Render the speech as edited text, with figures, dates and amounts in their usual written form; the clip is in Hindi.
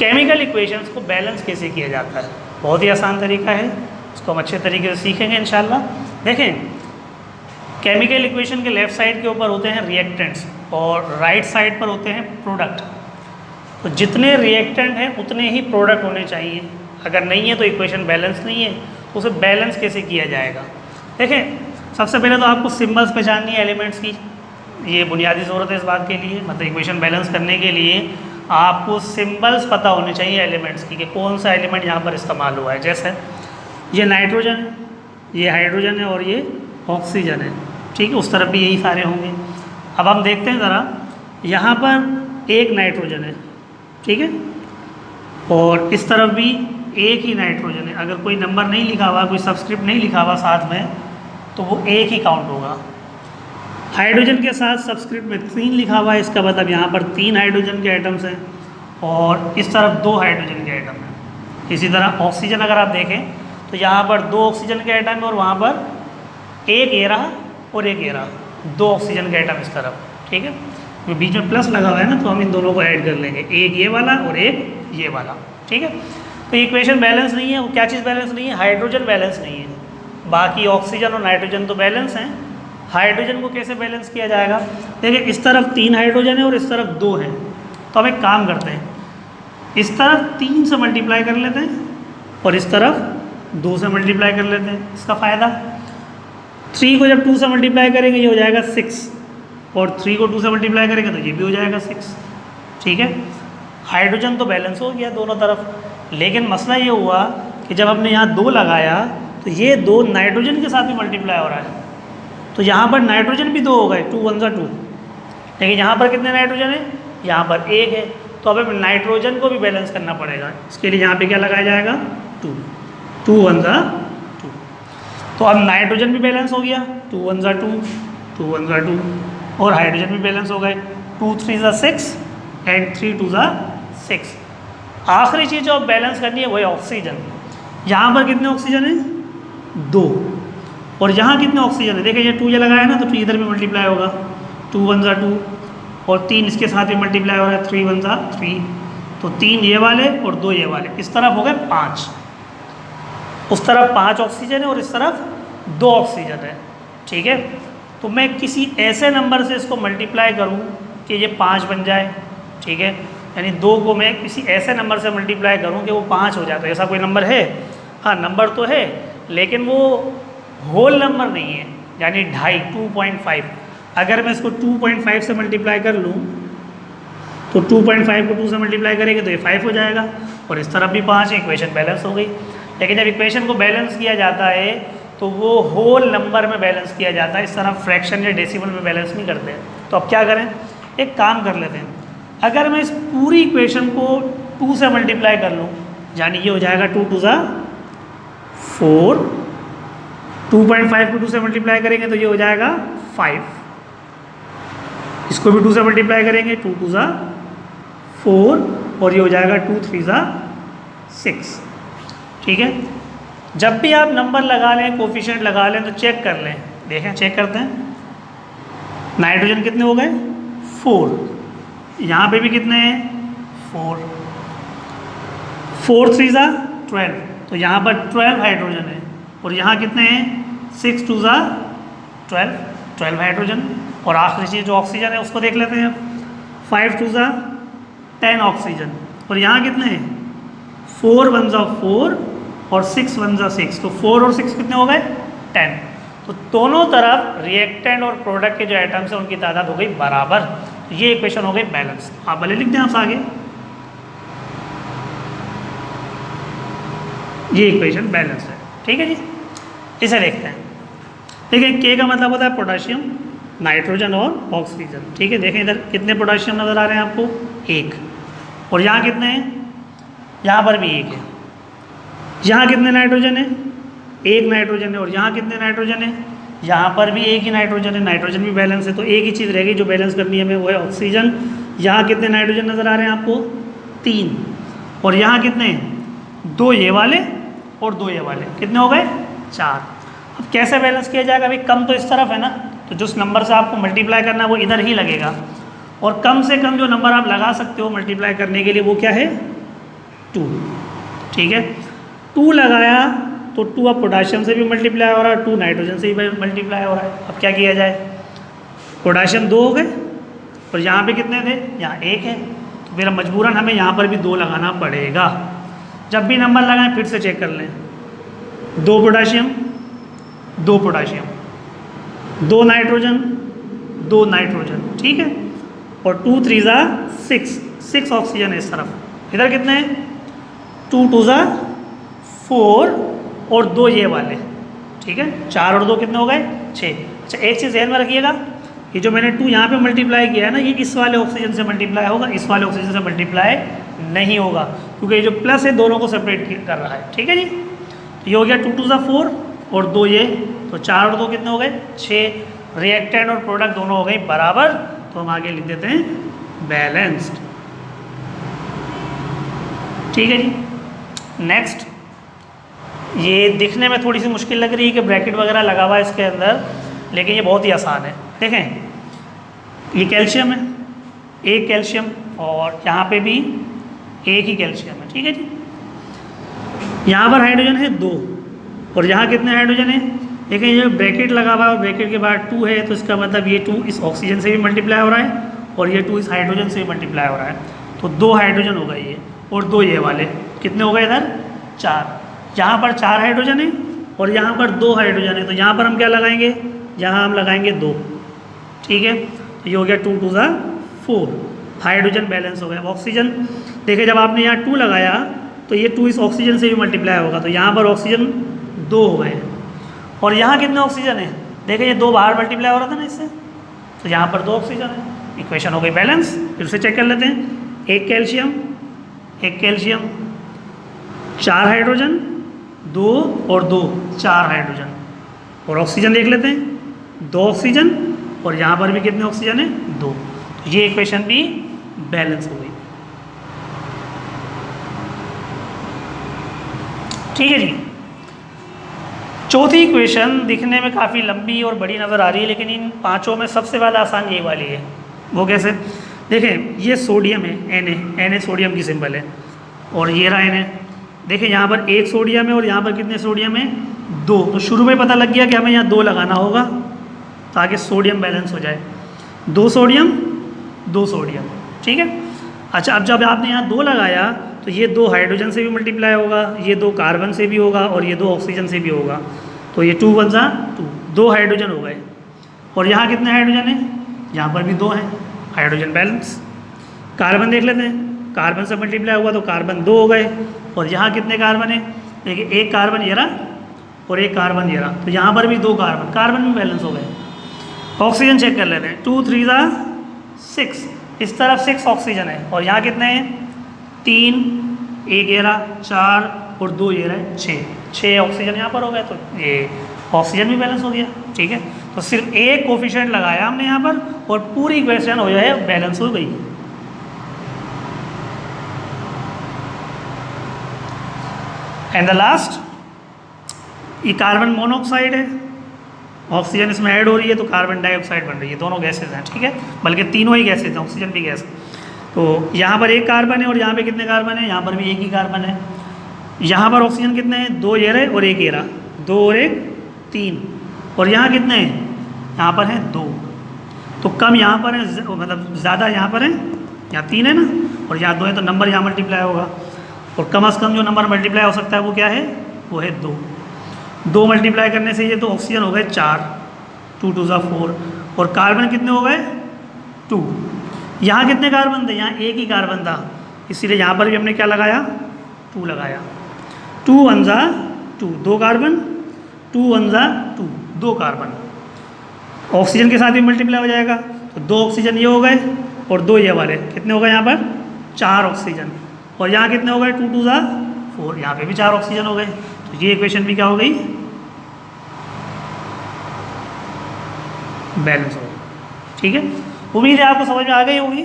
केमिकल इक्वेशंस को बैलेंस कैसे किया जाता है, बहुत ही आसान तरीका है, इसको हम अच्छे तरीके से सीखेंगे इंशाल्लाह। देखें, केमिकल इक्वेशन के लेफ़्ट साइड के ऊपर होते हैं रिएक्टेंट्स और राइट साइड पर होते हैं प्रोडक्ट। तो जितने रिएक्टेंट हैं उतने ही प्रोडक्ट होने चाहिए, अगर नहीं है तो इक्वेशन बैलेंस नहीं है। तो उसे बैलेंस कैसे किया जाएगा? देखें, सबसे पहले तो आपको सिंबल्स पहचाननी है एलिमेंट्स की, ये बुनियादी ज़रूरत है इस बात के लिए, मतलब इक्वेशन बैलेंस करने के लिए आपको सिंबल्स पता होने चाहिए एलिमेंट्स की कि कौन सा एलिमेंट यहाँ पर इस्तेमाल हुआ है। जैसे ये नाइट्रोजन है, ये हाइड्रोजन है और ये ऑक्सीजन है, ठीक है, उस तरफ भी यही सारे होंगे। अब हम देखते हैं ज़रा, यहाँ पर एक नाइट्रोजन है, ठीक है, और इस तरफ भी एक ही नाइट्रोजन है। अगर कोई नंबर नहीं लिखा हुआ, कोई सबस्क्रिप्ट नहीं लिखा हुआ साथ में, तो वो एक ही काउंट होगा। हाइड्रोजन के साथ सबस्क्रिप्ट में 3 लिखा हुआ है, इसका मतलब यहाँ पर 3 हाइड्रोजन के आइटम्स हैं और इस तरफ 2 हाइड्रोजन के आइटम हैं। इसी तरह ऑक्सीजन अगर आप देखें तो यहाँ पर 2 ऑक्सीजन के आइटम है और वहाँ पर एक ये रहा और एक ये रहा, 2 ऑक्सीजन के आइटम इस तरफ, ठीक है। तो बीच में प्लस लगा हुआ है ना, तो हम इन दोनों को ऐड कर लेंगे, एक ये वाला और एक ये वाला, ठीक है। तो इक्वेशन बैलेंस नहीं है, वो क्या चीज़ बैलेंस नहीं है? हाइड्रोजन बैलेंस नहीं है। बाकी ऑक्सीजन और नाइट्रोजन तो बैलेंस हैं। हाइड्रोजन को कैसे बैलेंस किया जाएगा? देखिए, इस तरफ 3 हाइड्रोजन है और इस तरफ 2 हैं, तो हम एक काम करते हैं, इस तरफ 3 से मल्टीप्लाई कर लेते हैं और इस तरफ 2 से मल्टीप्लाई कर लेते हैं। इसका फ़ायदा, 3 को जब 2 से मल्टीप्लाई करेंगे ये हो जाएगा 6 और 3 को 2 से मल्टीप्लाई करेंगे तो ये भी हो जाएगा 6, ठीक है। हाइड्रोजन तो बैलेंस हो गया दोनों तरफ, लेकिन मसला ये हुआ कि जब हमने यहाँ 2 लगाया तो ये 2 नाइट्रोजन के साथ भी मल्टीप्लाई हो रहा है, तो यहाँ पर नाइट्रोजन भी 2 हो गए, 2 1 2, लेकिन यहाँ पर कितने नाइट्रोजन है? यहाँ पर 1 है। तो अब हमें नाइट्रोजन को भी बैलेंस करना पड़ेगा, इसके लिए यहाँ पे क्या लगाया जाएगा? 2, 2 1 2। तो अब नाइट्रोजन भी बैलेंस हो गया, 2 1 2, 2 1 2, और हाइड्रोजन भी बैलेंस हो गए, 2 3 6 एंड 3 2 6। आखिरी चीज़ जो अब बैलेंस करनी है वही ऑक्सीजन। यहाँ पर कितने ऑक्सीजन है? 2, और यहाँ कितने ऑक्सीजन है? देखिए, ये 2 ये लगाया ना, तो 2 इधर भी मल्टीप्लाई होगा, 2 1 2, और 3 इसके साथ भी मल्टीप्लाई हो रहा है, 3 1 3, तो 3 ये वाले और 2 ये वाले, इस तरफ हो गए 5। उस तरफ 5 ऑक्सीजन है और इस तरफ 2 ऑक्सीजन है, ठीक है। तो मैं किसी ऐसे नंबर से इसको मल्टीप्लाई करूँ कि ये 5 बन जाए, ठीक है, यानी 2 को मैं किसी ऐसे नंबर से मल्टीप्लाई करूँ कि वो 5 हो जाता है। ऐसा कोई नंबर है? हाँ, नंबर तो है, लेकिन वो होल नंबर नहीं है, यानी 2.5 2.5। अगर मैं इसको 2.5 से मल्टीप्लाई कर लूँ तो 2.5 को 2 से मल्टीप्लाई करेंगे तो ये 5 हो जाएगा, और इस तरफ भी 5 है, इक्वेशन बैलेंस हो गई। लेकिन जब इक्वेशन को बैलेंस किया जाता है तो वो होल नंबर में बैलेंस किया जाता है, इस तरह फ्रैक्शन या डेसिमल में बैलेंस नहीं करते हैं। तो अब क्या करें? एक काम कर लेते हैं, अगर मैं इस पूरी इक्वेशन को 2 से मल्टीप्लाई कर लूँ, यानी ये हो जाएगा 2 2 4, 2.5 को 2 से मल्टीप्लाई करेंगे तो ये हो जाएगा 5, इसको भी 2 से मल्टीप्लाई करेंगे, 2 2 4, और ये हो जाएगा 2 3 6, ठीक है। जब भी आप नंबर लगा लें, कोफिशिएंट लगा लें, तो चेक कर लें, देखें, चेक करते हैं। नाइट्रोजन कितने हो गए? 4, यहाँ पे भी कितने हैं? 4, 4 3 12, तो यहाँ पर 12 हाइड्रोजन है, और यहाँ कितने हैं? 6 2 12 हाइड्रोजन। और आखिरी चीज़ जो ऑक्सीजन है उसको देख लेते हैं, 5 2 10 ऑक्सीजन, और यहाँ कितने हैं? 4 1 4 और 6 1 6, तो 4 और 6 कितने हो गए? 10। तो दोनों तरफ रिएक्टेंट और प्रोडक्ट के जो आइटम्स हैं उनकी तादाद हो गई बराबर। ये इक्वेशन हो गई बैलेंस। आप भले लिख दें आप आगे, ये इक्वेशन बैलेंस है, ठीक है जी। इसे देखते हैं। देखिए, के का मतलब होता है पोटाशियम, नाइट्रोजन और ऑक्सीजन, ठीक है। देखें इधर कितने पोटाशियम नज़र आ रहे हैं आपको? 1, और यहाँ कितने हैं? यहाँ पर भी 1 है। यहाँ कितने नाइट्रोजन है? 1 नाइट्रोजन है, और यहाँ कितने नाइट्रोजन है? यहाँ पर भी 1 ही नाइट्रोजन है, नाइट्रोजन भी बैलेंस है। तो एक ही चीज़ रहेगी जो बैलेंस करनी है हमें, वो है ऑक्सीजन। यहाँ कितने नाइट्रोजन नज़र आ रहे हैं आपको? 3, और यहाँ कितने हैं? 2 ये वाले और 2 ये वाले, कितने हो गए? 4। अब कैसे बैलेंस किया जाएगा? अभी कम तो इस तरफ है ना, तो जिस नंबर से आपको मल्टीप्लाई करना है वो इधर ही लगेगा, और कम से कम जो नंबर आप लगा सकते हो मल्टीप्लाई करने के लिए वो क्या है? 2, ठीक है। 2 लगाया तो 2 अब पोटाशियम से भी मल्टीप्लाई हो रहा है, 2 नाइट्रोजन से भी मल्टीप्लाई हो रहा है। अब क्या किया जाए, पोटाशियम 2 हो गए और यहाँ पे कितने थे, यहाँ 1 है, तो फिर मजबूरन हमें यहाँ पर भी 2 लगाना पड़ेगा। जब भी नंबर लगाएं फिर से चेक कर लें, 2 पोटाशियम 2 पोटाशियम, 2 नाइट्रोजन 2 नाइट्रोजन, ठीक है। और 2 3 ज़ा 6 ऑक्सीजन है इस तरफ। इधर कितने हैं, 2 2 ज़ा 4 और 2 ये वाले, ठीक है। 4 और 2 कितने हो गए, 6। अच्छा एक चीज़ ध्यान में रखिएगा, ये जो मैंने 2 यहाँ पे मल्टीप्लाई किया है ना, ये इस वाले ऑक्सीजन से मल्टीप्लाई होगा, इस वाले ऑक्सीजन से मल्टीप्लाई नहीं होगा, क्योंकि ये जो प्लस है दोनों को सेपरेट कर रहा है, ठीक है जी। तो ये हो गया 2 2 ज़ा 4 और 2 ये, तो 4 और 2 कितने हो गए, 6। रिएक्टेंट और प्रोडक्ट दोनों हो गए बराबर, तो हम आगे लिख देते हैं बैलेंस्ड, ठीक है जी। नेक्स्ट, ये दिखने में थोड़ी सी मुश्किल लग रही है कि ब्रैकेट वगैरह लगा हुआ है इसके अंदर, लेकिन ये बहुत ही आसान है। देखें ये कैल्शियम है, एक कैल्शियम, और यहाँ पे भी एक ही कैल्शियम है, ठीक है जी। यहाँ पर हाइड्रोजन है 2 और यहाँ कितने हाइड्रोजन है, देखें ये ब्रैकेट लगा हुआ है और ब्रैकेट के बाद 2 है, तो इसका मतलब ये 2 इस ऑक्सीजन से भी मल्टीप्लाई हो रहा है और ये 2 इस हाइड्रोजन से भी मल्टीप्लाई हो रहा है, तो 2 हाइड्रोजन हो गए ये, और 2 ये वाले कितने हो गए इधर, 4। यहाँ पर 4 हाइड्रोजन है और यहाँ पर 2 हाइड्रोजन है, तो यहाँ पर हम क्या लगाएंगे, यहाँ हम लगाएंगे 2, ठीक है। तो ये हो गया 2 2 ज़ा 4, हाइड्रोजन बैलेंस हो गया। ऑक्सीजन देखिए जब आपने यहाँ 2 लगाया तो ये 2 इस ऑक्सीजन से भी मल्टीप्लाई होगा, तो यहाँ पर ऑक्सीजन 2 हो गए, और यहाँ कितने ऑक्सीजन है, देखिए ये 2 बाहर मल्टीप्लाई हो रहा था ना इससे, तो यहाँ पर 2 ऑक्सीजन है। इक्वेशन हो गई बैलेंस। फिर से चेक कर लेते हैं, एक कैल्शियम 4 हाइड्रोजन, 2 और 2 4 हाइड्रोजन, और ऑक्सीजन देख लेते हैं 2 ऑक्सीजन, और यहाँ पर भी कितने ऑक्सीजन है, 2। तो ये इक्वेशन भी बैलेंस हो गई, ठीक है जी। चौथी इक्वेशन दिखने में काफ़ी लंबी और बड़ी नज़र आ रही है, लेकिन इन पांचों में सबसे ज़्यादा आसान ये वाली है। वो कैसे, देखें ये सोडियम है, Na सोडियम की सिंबल है, और ये रहा Na। देखें यहाँ पर 1 सोडियम है और यहाँ पर कितने सोडियम है, 2। तो शुरू में पता लग गया कि हमें यहाँ 2 लगाना होगा ताकि सोडियम बैलेंस हो जाए। 2 सोडियम 2 सोडियम, ठीक है। अच्छा अब जब आपने यहाँ 2 लगाया तो ये 2 हाइड्रोजन से भी मल्टीप्लाई होगा, ये 2 कार्बन से भी होगा, और ये 2 ऑक्सीजन से भी होगा, तो ये 2 1 ज़ा 2, 2 हाइड्रोजन हो गए। और यहाँ कितने हाइड्रोजन है, यहाँ पर भी 2 हैं, हाइड्रोजन बैलेंस। कार्बन देख लेते हैं, कार्बन से मल्टीप्लाई हुआ तो कार्बन 2 हो गए, और यहाँ कितने कार्बन है, देखिए एक कार्बन ये रहा और एक कार्बन ये रहा, तो यहाँ पर भी 2 कार्बन, कार्बन भी बैलेंस हो गए। ऑक्सीजन चेक कर लेते हैं, 2 3 ज़ा 6, इस तरफ 6 ऑक्सीजन है, और यहाँ कितने हैं, 3, एक ये रहा 4 और 2 ये रहे 6 ऑक्सीजन यहाँ पर हो गए, तो ये ऑक्सीजन भी बैलेंस हो गया, ठीक है। तो सिर्फ एक कोफिशिएंट लगाया हमने यहाँ पर और पूरी इक्वेशन हो जाए बैलेंस हो गई। एंड द लास्ट, ये कार्बन मोनोऑक्साइड है, ऑक्सीजन इसमें ऐड हो रही है तो कार्बन डाइऑक्साइड बन रही है, दोनों गैसेज हैं, ठीक है, बल्कि तीनों ही गैसेज हैं, ऑक्सीजन भी गैस है। तो यहाँ पर एक कार्बन है और यहाँ पे कितने कार्बन है, यहाँ पर भी एक ही कार्बन है। यहाँ पर ऑक्सीजन कितने हैं, 2 ये रहे और 1 ये रहा, 2 और 1 3, और यहाँ कितने हैं, यहाँ पर हैं 2, तो कम यहाँ पर है, मतलब ज़्यादा यहाँ पर है, यहाँ 3 है ना, और यहाँ 2 है, तो नंबर यहाँ मल्टीप्लाई होगा, और कम से कम जो नंबर मल्टीप्लाई हो सकता है वो क्या है, वो है 2। 2 मल्टीप्लाई करने से ये तो ऑक्सीजन हो गए 4, 2 2 ज़ा 4, और कार्बन कितने हो गए 2। यहाँ कितने कार्बन थे, यहाँ एक ही कार्बन था, इसीलिए यहाँ पर भी हमने क्या लगाया, 2 लगाया। 2 1 ज़ा 2, 2 कार्बन, 2 1 ज़ा 2, 2 कार्बन, ऑक्सीजन के साथ भी मल्टीप्लाई हो जाएगा, तो 2 ऑक्सीजन ये हो गए और 2 ये वाले, कितने हो गए यहाँ पर 4 ऑक्सीजन, और यहाँ कितने हो गए 2 2 ज़ा 4, यहाँ पे भी 4 ऑक्सीजन हो गए। तो ये इक्वेशन भी क्या हो गई, बैलेंस हो गई, ठीक है। उम्मीद है आपको समझ में आ गई होगी।